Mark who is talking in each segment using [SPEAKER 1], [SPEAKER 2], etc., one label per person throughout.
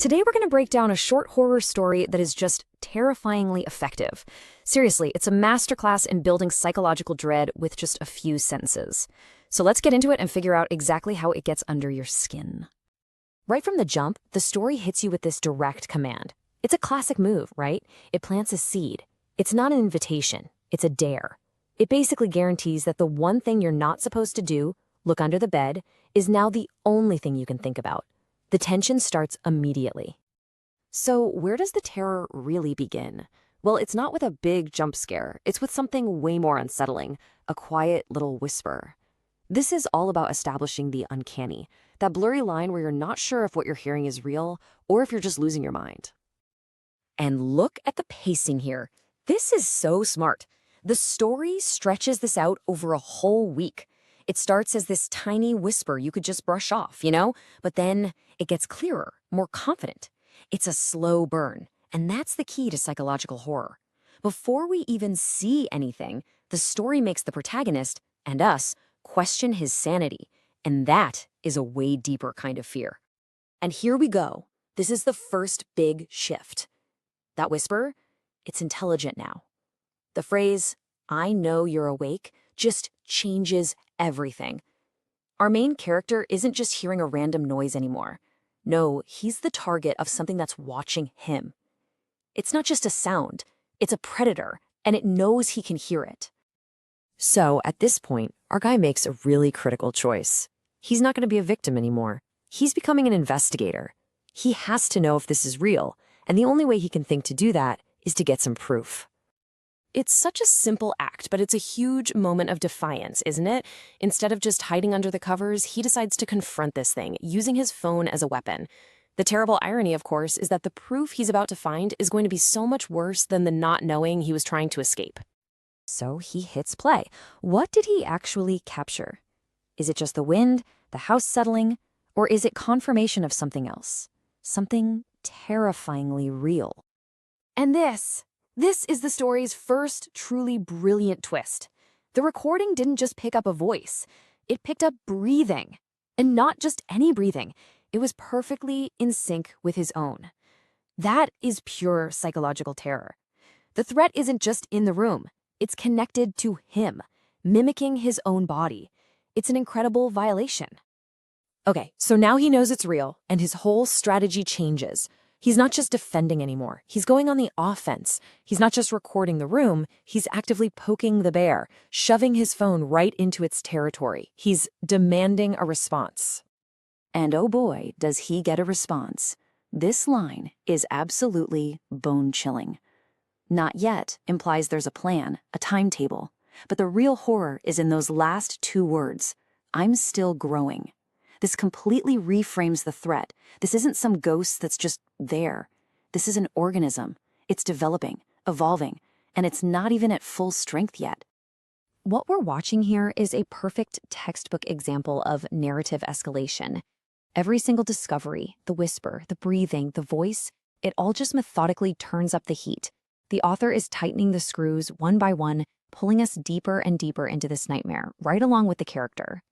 [SPEAKER 1] Today we're going to break down a short horror story that is just terrifyingly effective. Seriously, it's a masterclass in building psychological dread with just a few sentences. So let's get into it and figure out exactly how it gets under your skin. Right from the jump, the story hits you with this direct command. It's a classic move, right? It plants a seed. It's not an invitation, it's a dare. It basically guarantees that the one thing you're not supposed to do, look under the bed, is now the only thing you can think about. The tension starts immediately. So where does the terror really begin? Well, it's not with a big jump scare. It's with something way more unsettling, a quiet little whisper. This is all about establishing the uncanny, that blurry line where you're not sure if what you're hearing is real or if you're just losing your mind. And look at the pacing here. This is so smart. The story stretches this out over a whole week. It starts as this tiny whisper you could just brush off, But then it gets clearer, more confident. It's a slow burn, and that's the key to psychological horror. Before we even see anything, the story makes the protagonist, and us, question his sanity. And that is a way deeper kind of fear. And here we go. This is the first big shift. That whisper, it's intelligent now. The phrase, "I know you're awake," just changes everything. Our main character isn't just hearing a random noise anymore. No, he's the target of something that's watching him. It's not just a sound, it's a predator, and it knows he can hear it. So, at this point, our guy makes a really critical choice. He's not going to be a victim anymore. He's becoming an investigator. He has to know if this is real, and the only way he can think to do that is to get some proof. It's such a simple act, but it's a huge moment of defiance, isn't it? Instead of just hiding under the covers, he decides to confront this thing, using his phone as a weapon. The terrible irony, of course, is that the proof he's about to find is going to be so much worse than the not knowing he was trying to escape. So he hits play. What did he actually capture? Is it just the wind, the house settling, or is it confirmation of something else? Something terrifyingly real. And This is the story's first truly brilliant twist. The recording didn't just pick up a voice, it picked up breathing. And not just any breathing, it was perfectly in sync with his own. That is pure psychological terror. The threat isn't just in the room, it's connected to him, mimicking his own body. It's an incredible violation. Okay, so now he knows it's real, and his whole strategy changes. He's not just defending anymore. He's going on the offense. He's not just recording the room. He's actively poking the bear, shoving his phone right into its territory. He's demanding a response. And oh boy, does he get a response. This line is absolutely bone-chilling. Not yet implies there's a plan, a timetable. But the real horror is in those last two words. I'm still growing. This completely reframes the threat. This isn't some ghost that's just there. This is an organism. It's developing, evolving, and it's not even at full strength yet. What we're watching here is a perfect textbook example of narrative escalation. Every single discovery, the whisper, the breathing, the voice, it all just methodically turns up the heat. The author is tightening the screws one by one, pulling us deeper and deeper into this nightmare, right along with the character.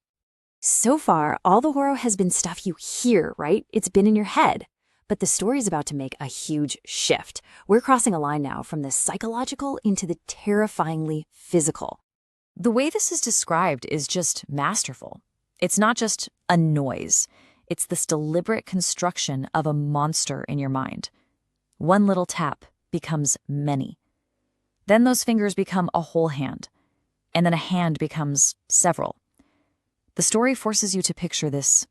[SPEAKER 1] So far, all the horror has been stuff you hear, right? It's been in your head. But the story's about to make a huge shift. We're crossing a line now from the psychological into the terrifyingly physical. The way this is described is just masterful. It's not just a noise. It's this deliberate construction of a monster in your mind. One little tap becomes many. Then those fingers become a whole hand. And then a hand becomes several. The story forces you to picture this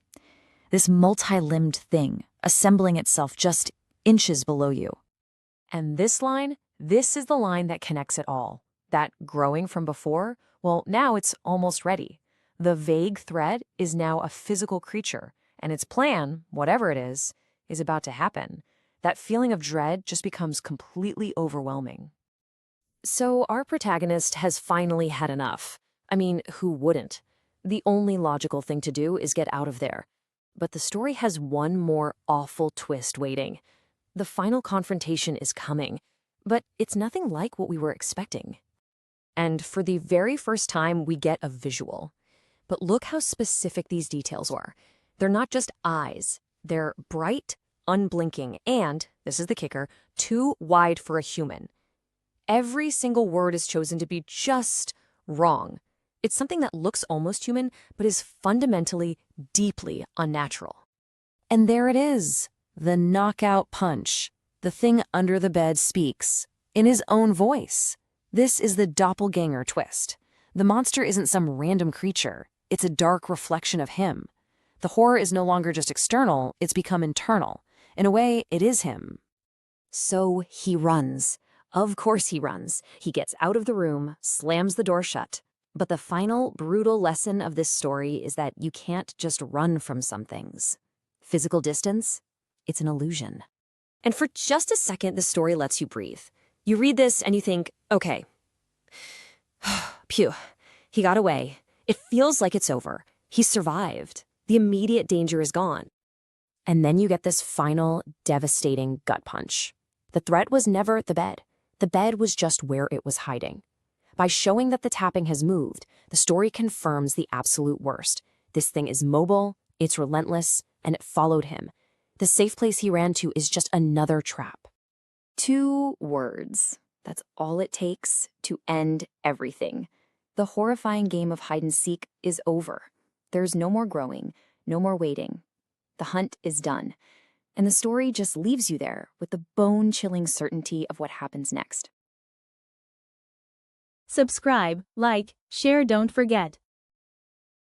[SPEAKER 1] multi-limbed thing assembling itself just inches below you. And this is the line that connects it all. That growing from before, well, now it's almost ready. The vague thread is now a physical creature, and its plan, whatever it is about to happen. That feeling of dread just becomes completely overwhelming. So our protagonist has finally had enough. I mean, who wouldn't? The only logical thing to do is get out of there. But the story has one more awful twist waiting. The final confrontation is coming, but it's nothing like what we were expecting. And for the very first time, we get a visual. But look how specific these details are. They're not just eyes. They're bright, unblinking, and, this is the kicker, too wide for a human. Every single word is chosen to be just wrong. It's something that looks almost human, but is fundamentally, deeply unnatural. And there it is, the knockout punch. The thing under the bed speaks, in his own voice. This is the doppelganger twist. The monster isn't some random creature. It's a dark reflection of him. The horror is no longer just external, it's become internal. In a way, it is him. So he runs. Of course he runs. He gets out of the room, slams the door shut. But the final, brutal lesson of this story is that you can't just run from some things. Physical distance? It's an illusion. And for just a second, the story lets you breathe. You read this and you think, okay, phew, he got away. It feels like it's over. He survived. The immediate danger is gone. And then you get this final, devastating gut punch. The threat was never the bed. The bed was just where it was hiding. By showing that the tapping has moved, the story confirms the absolute worst. This thing is mobile, it's relentless, and it followed him. The safe place he ran to is just another trap. 2 words. That's all it takes to end everything. The horrifying game of hide and seek is over. There's no more growing, no more waiting. The hunt is done. And the story just leaves you there with the bone-chilling certainty of what happens next.
[SPEAKER 2] Subscribe, like, share, don't forget.